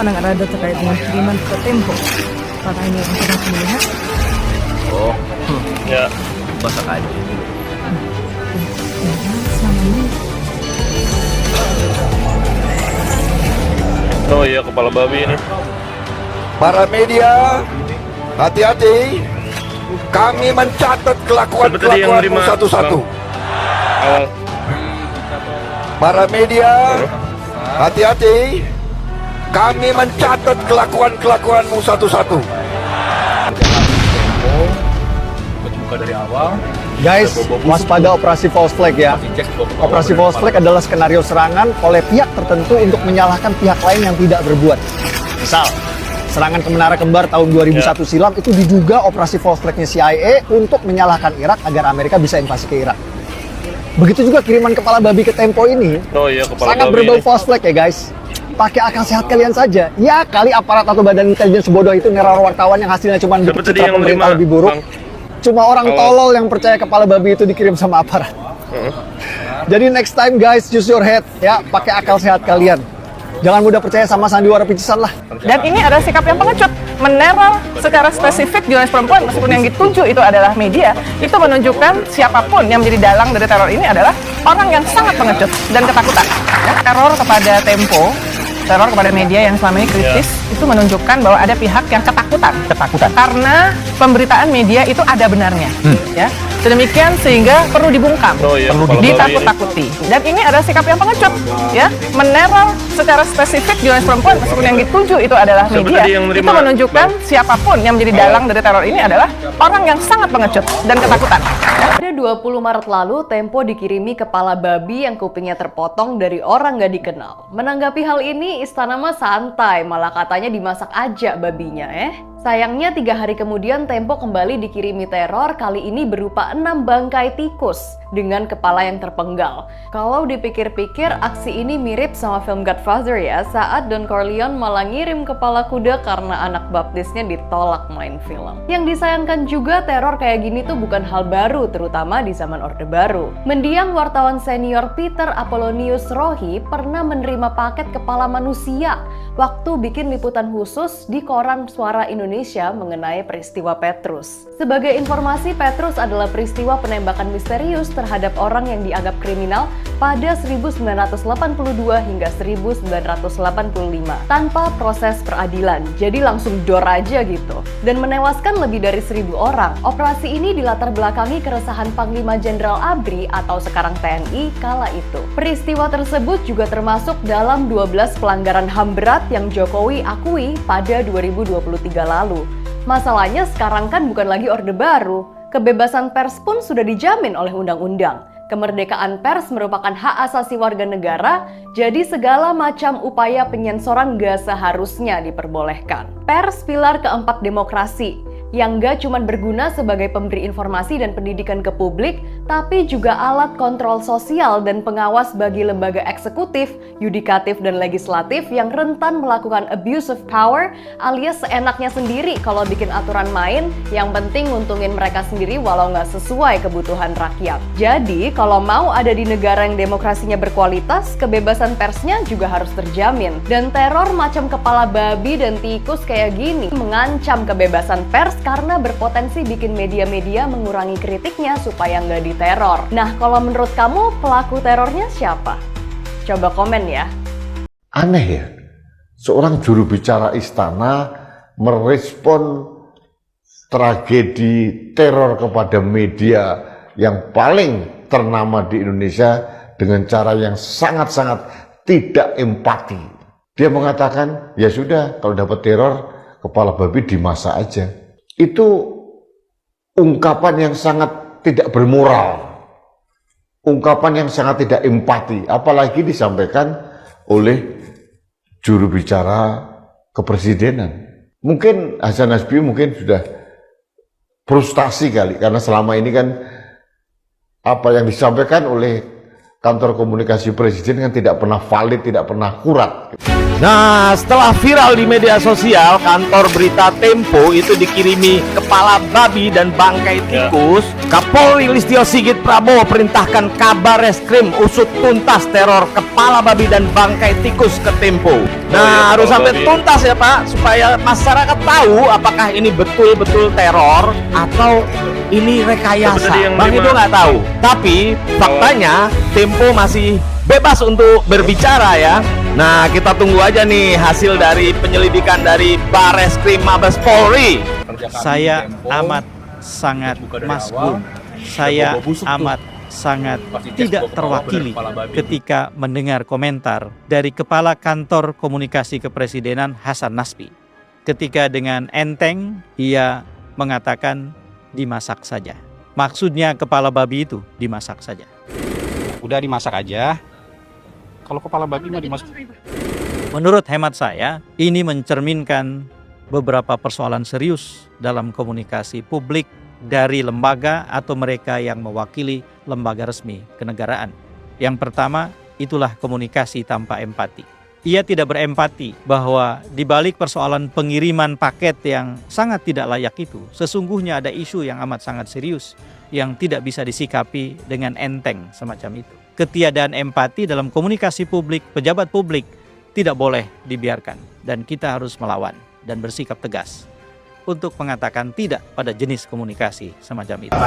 pandangan Anda terkait dengan kiriman ke Tempo? Apakah ini yang sedang melihat? Oh, ya, masak aja. Selama ini Oh iya, kepala babi ini. Para media, hati-hati. Kami mencatat kelakuan-kelakuanmu satu-satu. Awal. Para media, hati-hati. Kami mencatat kelakuan-kelakuanmu satu-satu. Guys, waspada operasi false flag ya. Operasi false flag adalah skenario serangan oleh pihak tertentu untuk menyalahkan pihak lain yang tidak berbuat. Misal, serangan ke Menara Kembar tahun 2001 silam itu diduga operasi false flagnya CIA untuk menyalahkan Irak agar Amerika bisa invasi ke Irak. Begitu juga kiriman kepala babi ke Tempo ini Oh iya, kepala sangat babi berbau ini. false flag ya guys. Pakai akal sehat kalian saja. Ya kali aparat atau badan intelijen sebodoh itu neror wartawan yang hasilnya cuma Siapa bentuk tadi citra yang pemerintah nerima, lebih buruk. Bang? Cuma orang Awal. tolol yang percaya kepala babi itu dikirim sama aparat. Jadi next time guys, use your head ya, pakai akal sehat kalian. Jangan mudah percaya sama sandiwara picisan lah. Dan ini ada sikap yang pengecut, meneror secara spesifik jurnalis perempuan meskipun yang dituju itu adalah media, itu menunjukkan siapapun yang menjadi dalang dari teror ini adalah orang yang sangat pengecut dan ketakutan. Ya, teror kepada Tempo, teror kepada media yang selama ini kritis, itu menunjukkan bahwa ada pihak yang ketakutan karena pemberitaan media itu ada benarnya. Ya, sedemikian sehingga perlu dibungkam, Oh iya, kepala babi ditakut-takuti. Dan ini ada sikap yang pengecut, ya, meneror secara spesifik jurnalis perempuan meskipun yang dituju itu adalah Siapa media, tadi yang itu nerima, menunjukkan siapapun yang menjadi dalang dari teror ini adalah orang yang sangat pengecut dan ketakutan. Pada 20 Maret lalu, Tempo dikirimi kepala babi yang kupingnya terpotong dari orang gak dikenal. Menanggapi hal ini, Istana mah santai, malah katanya dimasak aja babinya Sayangnya 3 hari kemudian Tempo kembali dikirimi teror, kali ini berupa 6 bangkai tikus dengan kepala yang terpenggal. Kalau dipikir-pikir, aksi ini mirip sama film Godfather ya, saat Don Corleone malah ngirim kepala kuda karena anak baptisnya ditolak main film. Yang disayangkan juga, teror kayak gini tuh bukan hal baru, terutama di zaman Orde Baru. Mendiang wartawan senior Peter Apollonius Rohi pernah menerima paket kepala manusia waktu bikin liputan khusus di koran Suara Indonesia mengenai peristiwa Petrus. Sebagai informasi, Petrus adalah peristiwa penembakan misterius terhadap orang yang dianggap kriminal pada 1982 hingga 1985 tanpa proses peradilan, jadi langsung dor aja gitu, dan menewaskan lebih dari 1.000 orang. Operasi ini dilatar belakangi keresahan Panglima Jenderal ABRI atau sekarang TNI kala itu. Peristiwa tersebut juga termasuk dalam 12 pelanggaran HAM berat yang Jokowi akui pada 2023 lalu. Masalahnya sekarang kan bukan lagi Orde Baru, kebebasan pers pun sudah dijamin oleh undang-undang. Kemerdekaan pers merupakan hak asasi warga negara, jadi segala macam upaya penyensoran gak seharusnya diperbolehkan. Pers pilar keempat demokrasi, yang gak cuma berguna sebagai pemberi informasi dan pendidikan ke publik, tapi juga alat kontrol sosial dan pengawas bagi lembaga eksekutif, yudikatif, dan legislatif yang rentan melakukan abuse of power alias seenaknya sendiri kalau bikin aturan main, yang penting nguntungin mereka sendiri walau nggak sesuai kebutuhan rakyat. Jadi, kalau mau ada di negara yang demokrasinya berkualitas, kebebasan persnya juga harus terjamin. Dan teror macam kepala babi dan tikus kayak gini mengancam kebebasan pers karena berpotensi bikin media-media mengurangi kritiknya supaya nggak diteror. Nah, kalau menurut kamu pelaku terornya siapa? Coba komen ya. Aneh ya, seorang juru bicara istana merespon tragedi teror kepada media yang paling ternama di Indonesia dengan cara yang sangat-sangat tidak empati. Dia mengatakan, ya sudah, kalau dapat teror, kepala babi dimasak aja. Itu ungkapan yang sangat tidak bermoral, ungkapan yang sangat tidak empati, apalagi disampaikan oleh juru bicara kepresidenan. Mungkin Hasan Nasbi mungkin sudah frustasi kali, karena selama ini kan apa yang disampaikan oleh kantor komunikasi presiden kan tidak pernah valid, tidak pernah akurat. Nah, setelah viral di media sosial, kantor berita Tempo itu dikirimi kepala babi dan bangkai tikus. Kapolri Listio Sigit Prabowo perintahkan Kabar Reskrim usut tuntas teror kepala babi dan bangkai tikus ke Tempo. Nah, harus sampai tuntas ya Pak, supaya masyarakat tahu apakah ini betul-betul teror atau ini rekayasa. Bang Edo nggak tahu. Tapi faktanya Tempo masih bebas untuk berbicara ya. Nah, kita tunggu aja nih hasil dari penyelidikan dari Barreskrim Mabes Polri. Saya amat sangat masgum. Saya amat sangat tidak terwakili ketika mendengar komentar dari Kepala Kantor Komunikasi Kepresidenan Hasan Nasbi. Ketika dengan enteng ia mengatakan dimasak saja. Maksudnya kepala babi itu dimasak saja. Udah dimasak aja. Kalau kepala babi mah dimasak. Menurut hemat saya, ini mencerminkan beberapa persoalan serius dalam komunikasi publik dari lembaga atau mereka yang mewakili lembaga resmi kenegaraan. Yang pertama, itulah komunikasi tanpa empati. Ia tidak berempati bahwa di balik persoalan pengiriman paket yang sangat tidak layak itu, sesungguhnya ada isu yang amat sangat serius yang tidak bisa disikapi dengan enteng semacam itu. Ketiadaan empati dalam komunikasi publik, pejabat publik tidak boleh dibiarkan dan kita harus melawan dan bersikap tegas untuk mengatakan tidak pada jenis komunikasi semacam itu.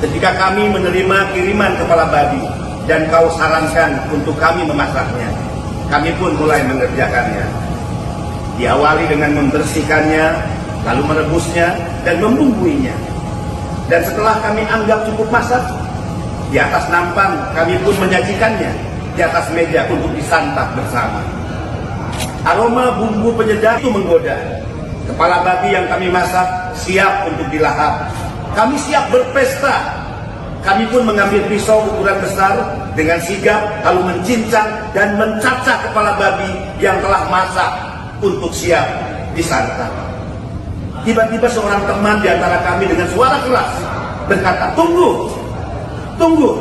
Ketika kami menerima kiriman kepala babi dan kau sarankan untuk kami memasaknya, kami pun mulai mengerjakannya. Diawali dengan membersihkannya, lalu merebusnya dan membumbuinya. Dan setelah kami anggap cukup masak, di atas nampan kami pun menyajikannya di atas meja untuk disantap bersama. Aroma bumbu penyedap itu menggoda. Kepala babi yang kami masak siap untuk dilahap. Kami siap berpesta. Kami pun mengambil pisau ukuran besar dengan sigap lalu mencincang dan mencacah kepala babi yang telah masak untuk siap disantap. Tiba-tiba seorang teman di antara kami dengan suara keras berkata, "Tunggu! Tunggu!"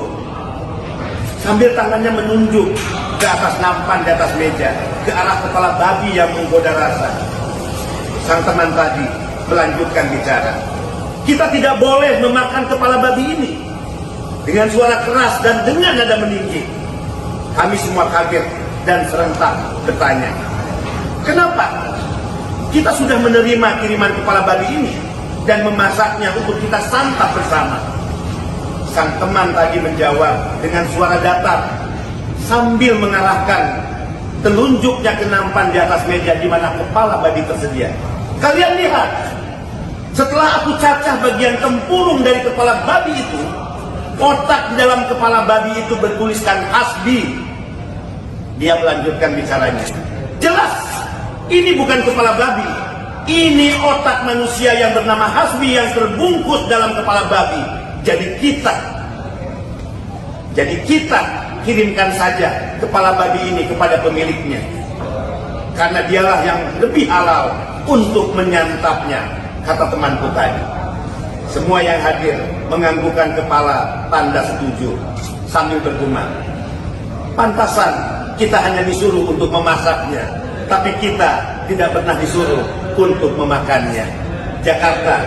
Sambil tangannya menunjuk ke atas nampan di atas meja, ke arah kepala babi yang menggoda rasa. Sang teman tadi melanjutkan bicara. "Kita tidak boleh memakan kepala babi ini." Dengan suara keras dan dengan nada meninggi. Kami semua kaget dan serentak bertanya, "Kenapa? Kita sudah menerima kiriman kepala babi ini dan memasaknya untuk kita santap bersama." Sang teman tadi menjawab dengan suara datar sambil mengarahkan telunjuknya ke nampan di atas meja di mana kepala babi tersedia. "Kalian lihat, setelah aku cacah bagian tempurung dari kepala babi itu, otak di dalam kepala babi itu bertuliskan Hasbi." Dia melanjutkan bicaranya. "Jelas, ini bukan kepala babi. Ini otak manusia yang bernama Hasbi yang terbungkus dalam kepala babi. Jadi kita kirimkan saja kepala babi ini kepada pemiliknya. Karena dialah yang lebih halal untuk menyantapnya," kata temanku tadi. Semua yang hadir menganggukkan kepala tanda setuju sambil bergumam. Pantasan kita hanya disuruh untuk memasaknya, tapi kita tidak pernah disuruh untuk memakannya. Jakarta.